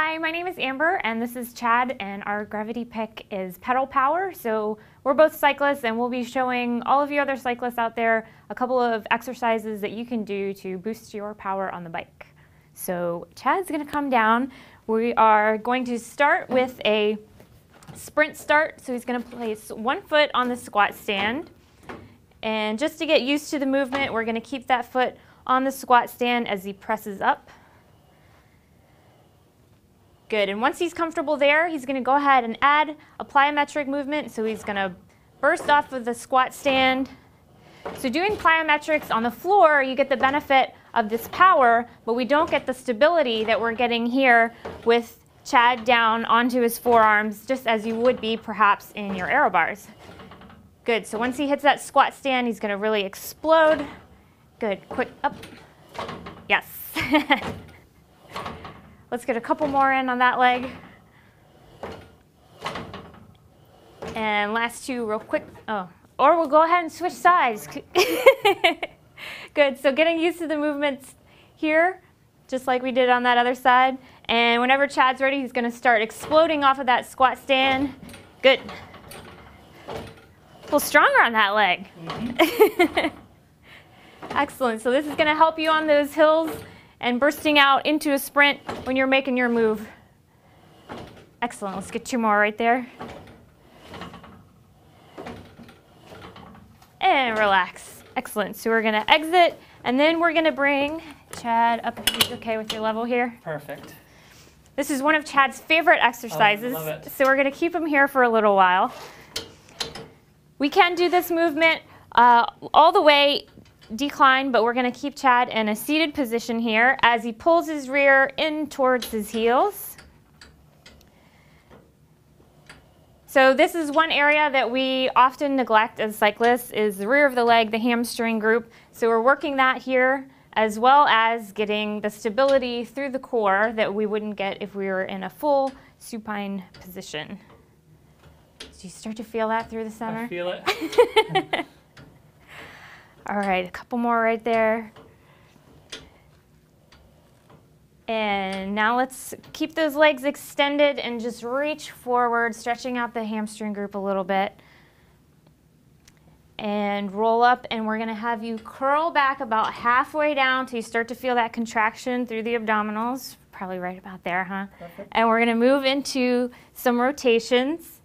Hi, my name is Amber and this is Chad, and our gravity pick is pedal power. So we're both cyclists and we'll be showing all of you other cyclists out there a couple of exercises that you can do to boost your power on the bike. So Chad's going to come down. We are going to start with a sprint start. So he's going to place one foot on the squat stand. And just to get used to the movement, we're going to keep that foot on the squat stand as he presses up. Good, and once he's comfortable there, he's going to go ahead and add a plyometric movement. So he's going to burst off of the squat stand. So doing plyometrics on the floor, you get the benefit of this power, but we don't get the stability that we're getting here with Chad down onto his forearms, just as you would be perhaps in your aero bars. Good, so once he hits that squat stand, he's going to really explode. Good, quick up. Yes. Let's get a couple more in on that leg. And last two real quick. Oh, or we'll go ahead and switch sides. Good, so getting used to the movements here, just like we did on that other side. And whenever Chad's ready, he's gonna start exploding off of that squat stand. Good. A little stronger on that leg. Mm-hmm. Excellent, so this is gonna help you on those hills and bursting out into a sprint when you're making your move. Excellent, let's get two more right there. And relax, excellent. So we're gonna exit, and then we're gonna bring Chad up. Are you okay with your level here? Perfect. This is one of Chad's favorite exercises, love it. So we're gonna keep him here for a little while. We can do this movement all the way decline, but we're going to keep Chad in a seated position here as he pulls his rear in towards his heels. So this is one area that we often neglect as cyclists, is the rear of the leg, the hamstring group. So we're working that here, as well as getting the stability through the core that we wouldn't get if we were in a full supine position. Do you start to feel that through the center? I feel it. All right, a couple more right there. And now let's keep those legs extended and just reach forward, stretching out the hamstring group a little bit. And roll up, and we're gonna have you curl back about halfway down till you start to feel that contraction through the abdominals. Probably right about there, huh? Perfect. And we're gonna move into some rotations.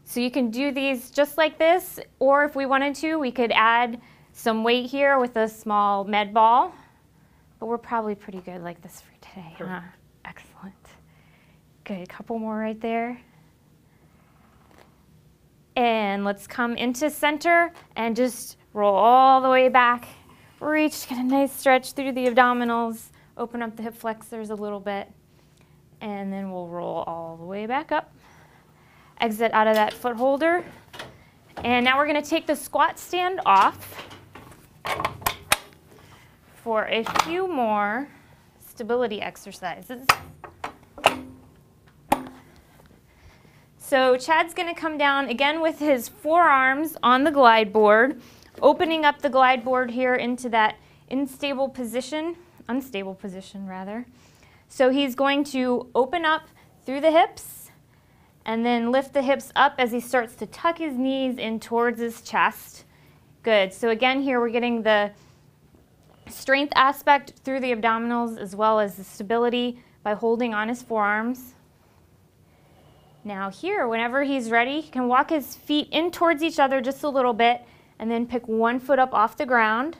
So you can do these just like this, or if we wanted to, we could add some weight here with a small med ball. But we're probably pretty good like this for today, huh? Excellent. Good, a couple more right there. And let's come into center and just roll all the way back. Reach, get a nice stretch through the abdominals, open up the hip flexors a little bit, and then we'll roll all the way back up. Exit out of that foot holder. And now we're going to take the squat stand off for a few more stability exercises. So Chad's going to come down again with his forearms on the glide board, opening up the glide board here into that unstable position rather. So he's going to open up through the hips, and then lift the hips up as he starts to tuck his knees in towards his chest. Good, so again here we're getting the strength aspect through the abdominals as well as the stability by holding on his forearms. Now here, whenever he's ready, he can walk his feet in towards each other just a little bit and then pick one foot up off the ground.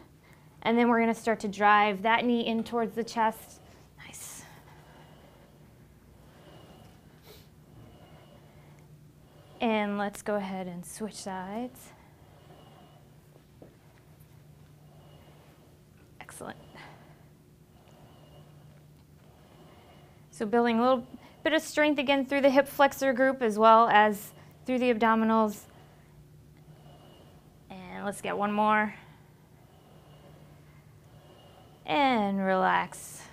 And then we're gonna start to drive that knee in towards the chest. Nice. And let's go ahead and switch sides. Excellent. So building a little bit of strength again through the hip flexor group as well as through the abdominals. And let's get one more. And relax.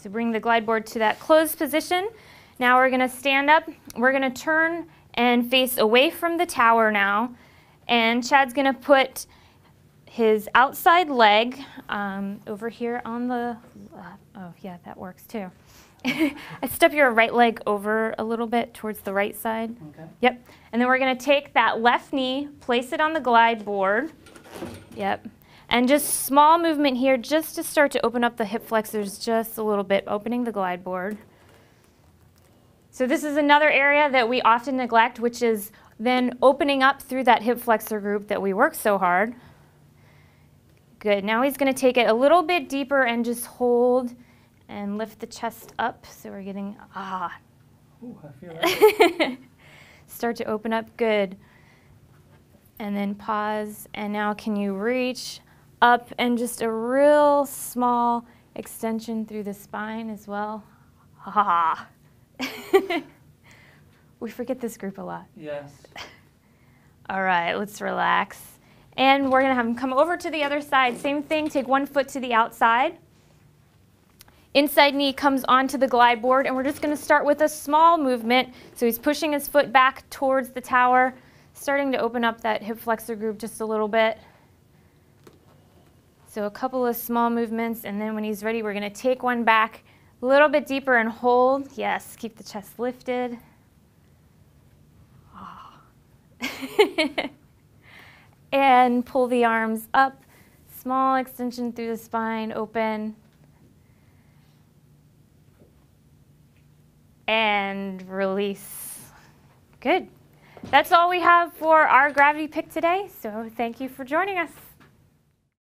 So bring the glide board to that closed position. Now we're gonna stand up. We're gonna turn and face away from the tower now. And Chad's gonna put his outside leg over here on the, oh yeah, that works too. Step your right leg over a little bit towards the right side. Okay. Yep. And then we're going to take that left knee, place it on the glide board. Yep. And just small movement here just to start to open up the hip flexors just a little bit, opening the glide board. So this is another area that we often neglect, which is then opening up through that hip flexor group that we work so hard. Good. Now he's going to take it a little bit deeper and just hold and lift the chest up. So we're getting, Ooh, I feel that. Start to open up. Good. And then pause. And now can you reach up and just a real small extension through the spine as well. We forget this group a lot. Yes. All right, let's relax. And we're going to have him come over to the other side. Same thing, take one foot to the outside. Inside knee comes onto the glide board, and we're just going to start with a small movement. So he's pushing his foot back towards the tower, starting to open up that hip flexor group just a little bit. So a couple of small movements, and then when he's ready, we're going to take one back a little bit deeper and hold. Yes, keep the chest lifted. And pull the arms up. Small extension through the spine, open. And release. Good. That's all we have for our gravity pick today, so thank you for joining us.